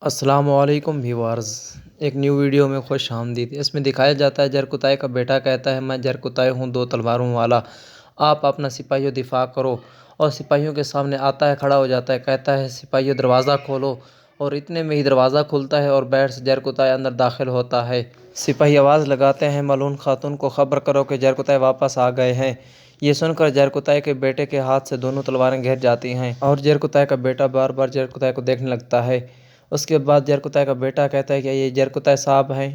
السلام علیکم ویورز، ایک نیو ویڈیو میں خوش آمدید۔ اس میں دکھایا جاتا ہے جرکتائی کا بیٹا کہتا ہے میں جرکتائی ہوں دو تلواروں والا، آپ اپنا سپاہیوں دفاع کرو، اور سپاہیوں کے سامنے آتا ہے، کھڑا ہو جاتا ہے، کہتا ہے سپاہیوں دروازہ کھولو، اور اتنے میں ہی دروازہ کھلتا ہے اور بیٹھ سے جرکتائی اندر داخل ہوتا ہے۔ سپاہی آواز لگاتے ہیں ملعون خاتون کو خبر کرو کہ جرکتائی واپس آ گئے ہیں۔ یہ سن کر جرکتائی کے بیٹے کے ہاتھ سے دونوں تلواریں گر جاتی ہیں اور جرکتائی کا بیٹا بار بار جرکتائی کو دیکھنے لگتا ہے۔ اس کے بعد جرکتائی کا بیٹا کہتا ہے کہ یہ جرکتائی صاحب ہیں۔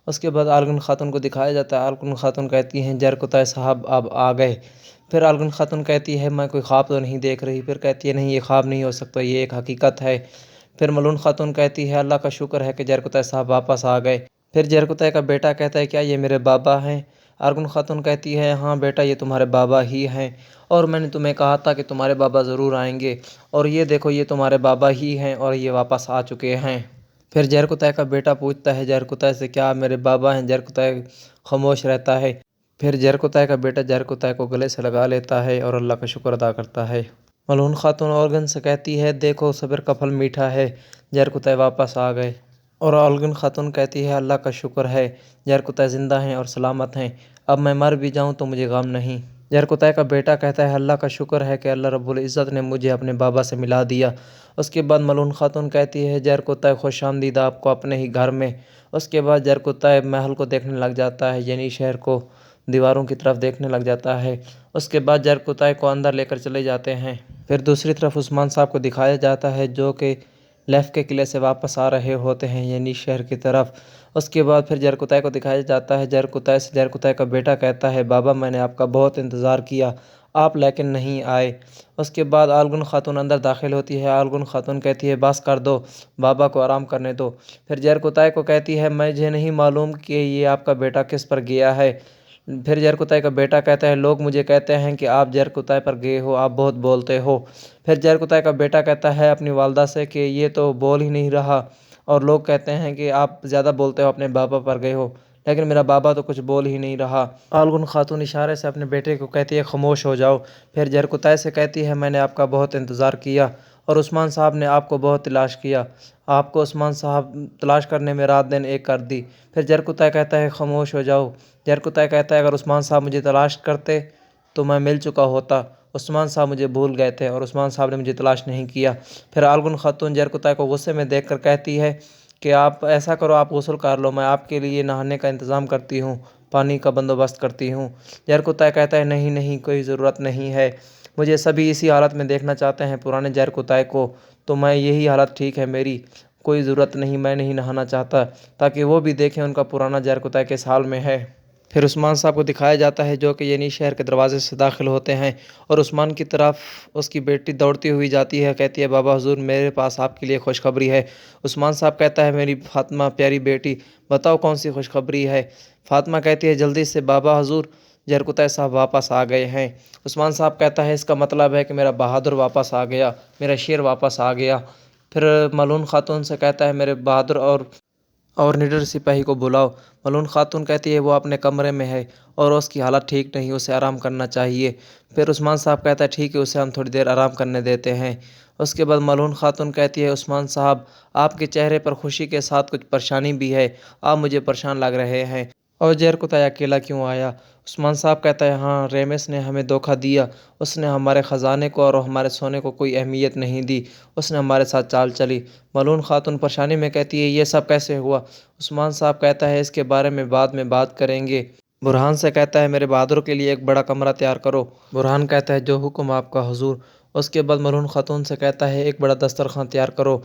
اس کے بعد آلگن خاتون کو دکھایا جاتا ہے۔ آلگن خاتون کہتی ہیں جرکتائی صاحب اب آ گئے۔ پھر آلگن خاتون کہتی ہے میں کوئی خواب تو نہیں دیکھ رہی۔ پھر کہتی ہے نہیں، یہ خواب نہیں ہو سکتا، یہ ایک حقیقت ہے۔ پھر ملعون خاتون کہتی ہے اللہ کا شکر ہے کہ جرکتائی صاحب واپس آ گئے۔ پھر جرکتائی کا بیٹا کہتا ہے کیا یہ میرے بابا ہیں؟ آلگن خاتون کہتی ہے ہاں بیٹا، یہ تمہارے بابا ہی ہیں، اور میں نے تمہیں کہا تھا کہ تمہارے بابا ضرور آئیں گے، اور یہ دیکھو یہ تمہارے بابا ہی ہیں اور یہ واپس آ چکے ہیں۔ پھر جرکتائی کا بیٹا پوچھتا ہے جرکتائی سے کیا آپ میرے بابا ہیں؟ جرکتائی خاموش رہتا ہے۔ پھر جرکتائی کا بیٹا جرکتائی کو گلے سے لگا لیتا ہے اور اللہ کا شکر ادا کرتا ہے۔ ملعون خاتون آلگن سے کہتی ہے دیکھو صبر کا پھل میٹھا ہے، جرکتائی واپس آ گئے، اور آلگن خاتون کہتی ہے اللہ کا شکر ہے جرکتائی زندہ ہیں اور سلامت ہیں، اب میں مر بھی جاؤں تو مجھے غم نہیں۔ جرکتائی کا بیٹا کہتا ہے اللہ کا شکر ہے کہ اللہ رب العزت نے مجھے اپنے بابا سے ملا دیا۔ اس کے بعد ملعون خاتون کہتی ہے جرکتائی خوش آمدید آپ کو اپنے ہی گھر میں۔ اس کے بعد جرکتائی محل کو دیکھنے لگ جاتا ہے، یعنی شہر کو، دیواروں کی طرف دیکھنے لگ جاتا ہے۔ اس کے بعد جرکتائی کو اندر لے کر چلے جاتے ہیں۔ پھر دوسری طرف عثمان صاحب کو دکھایا جاتا ہے جو کہ لیف کے قلعے سے واپس آ رہے ہوتے ہیں، یعنی شہر کی طرف۔ اس کے بعد پھر جرکتائی کو دکھایا جاتا ہے جرکتائی سے۔ جرکتائی کا بیٹا کہتا ہے بابا میں نے آپ کا بہت انتظار کیا، آپ لیکن نہیں آئے۔ اس کے بعد آلگن خاتون اندر داخل ہوتی ہے۔ آلگن خاتون کہتی ہے بس کر دو، بابا کو آرام کرنے دو۔ پھر جرکتائی کو کہتی ہے مجھے نہیں معلوم کہ یہ آپ کا بیٹا کس پر گیا ہے۔ پھر جرکتائی کا بیٹا کہتا ہے لوگ مجھے کہتے ہیں کہ آپ جرکتائی پر گئے ہو، آپ بہت بولتے ہو۔ پھر جرکتائی کا بیٹا کہتا ہے اپنی والدہ سے کہ یہ تو بول ہی نہیں رہا، اور لوگ کہتے ہیں کہ آپ زیادہ بولتے ہو، اپنے بابا پر گئے ہو، لیکن میرا بابا تو کچھ بول ہی نہیں رہا۔ آلگن خاتون اشارے سے اپنے بیٹے کو کہتی ہے خاموش ہو جاؤ۔ پھر جرکتائی سے کہتی ہے میں نے آپ کا بہت انتظار کیا، اور عثمان صاحب نے آپ کو بہت تلاش کیا، آپ کو عثمان صاحب تلاش کرنے میں رات دن ایک کر دی۔ پھر جرکتائی کہتا ہے خاموش ہو جاؤ۔ جرکتائی کہتا ہے اگر عثمان صاحب مجھے تلاش کرتے تو میں مل چکا ہوتا، عثمان صاحب مجھے بھول گئے تھے اور عثمان صاحب نے مجھے تلاش نہیں کیا۔ پھر آلگن خاتون جرکتائی کو غصے میں دیکھ کر کہتی ہے کہ آپ ایسا کرو، آپ غسل کر لو، میں آپ کے لیے نہانے کا انتظام کرتی ہوں، پانی کا بندوبست کرتی ہوں۔ جرکتائی کہتا ہے نہیں نہیں، کوئی ضرورت نہیں ہے، مجھے سبھی اسی حالت میں دیکھنا چاہتے ہیں پرانے جرکتائی کو، تو میں یہی حالت ٹھیک ہے میری، کوئی ضرورت نہیں، میں نہیں نہانا چاہتا، تاکہ وہ بھی دیکھیں ان کا پرانا جرکتائی کس حال میں ہے۔ پھر عثمان صاحب کو دکھایا جاتا ہے جو کہ یعنی شہر کے دروازے سے داخل ہوتے ہیں، اور عثمان کی طرف اس کی بیٹی دوڑتی ہوئی جاتی ہے، کہتی ہے بابا حضور میرے پاس آپ کے لیے خوشخبری ہے۔ عثمان صاحب کہتا ہے میری فاطمہ پیاری بیٹی بتاؤ کون سی خوشخبری ہے؟ فاطمہ کہتی ہے جلدی سے بابا حضور جرکتائی صاحب واپس آ گئے ہیں۔ عثمان صاحب کہتا ہے اس کا مطلب ہے کہ میرا بہادر واپس آ گیا، میرا شیر واپس آ گیا۔ پھر ملعون خاتون سے کہتا ہے میرے بہادر اور نڈر سپاہی کو بلاؤ۔ ملعون خاتون کہتی ہے وہ اپنے کمرے میں ہے اور اس کی حالت ٹھیک نہیں، اسے آرام کرنا چاہیے۔ پھر عثمان صاحب کہتا ہے ٹھیک ہے، اسے ہم تھوڑی دیر آرام کرنے دیتے ہیں۔ اس کے بعد ملعون خاتون کہتی ہے عثمان صاحب آپ کے چہرے پر خوشی کے ساتھ کچھ پریشانی بھی ہے، آپ مجھے پریشان لگ رہے ہیں، اور جرکتائی اکیلا کیوں آیا؟ عثمان صاحب کہتا ہے ہاں ریمس نے ہمیں دھوکہ دیا، اس نے ہمارے خزانے کو اور ہمارے سونے کو کوئی اہمیت نہیں دی، اس نے ہمارے ساتھ چال چلی۔ ملعون خاتون پریشانی میں کہتی ہے یہ سب کیسے ہوا؟ عثمان صاحب کہتا ہے اس کے بارے میں بعد میں بات کریں گے۔ برہان سے کہتا ہے میرے بہادر کے لیے ایک بڑا کمرہ تیار کرو۔ برہان کہتا ہے جو حکم آپ کا حضور۔ اس کے بعد ملعون خاتون سے کہتا ہے ایک بڑا دسترخوان تیار کرو،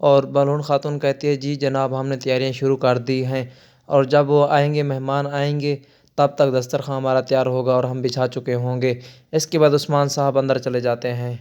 اور ملعون خاتون کہتی ہے جی جناب ہم نے تیاریاں شروع کر دی ہیں، اور جب وہ آئیں گے، مہمان آئیں گے، تب تک دسترخوان ہمارا تیار ہوگا اور ہم بچھا چکے ہوں گے۔ اس کے بعد عثمان صاحب اندر چلے جاتے ہیں۔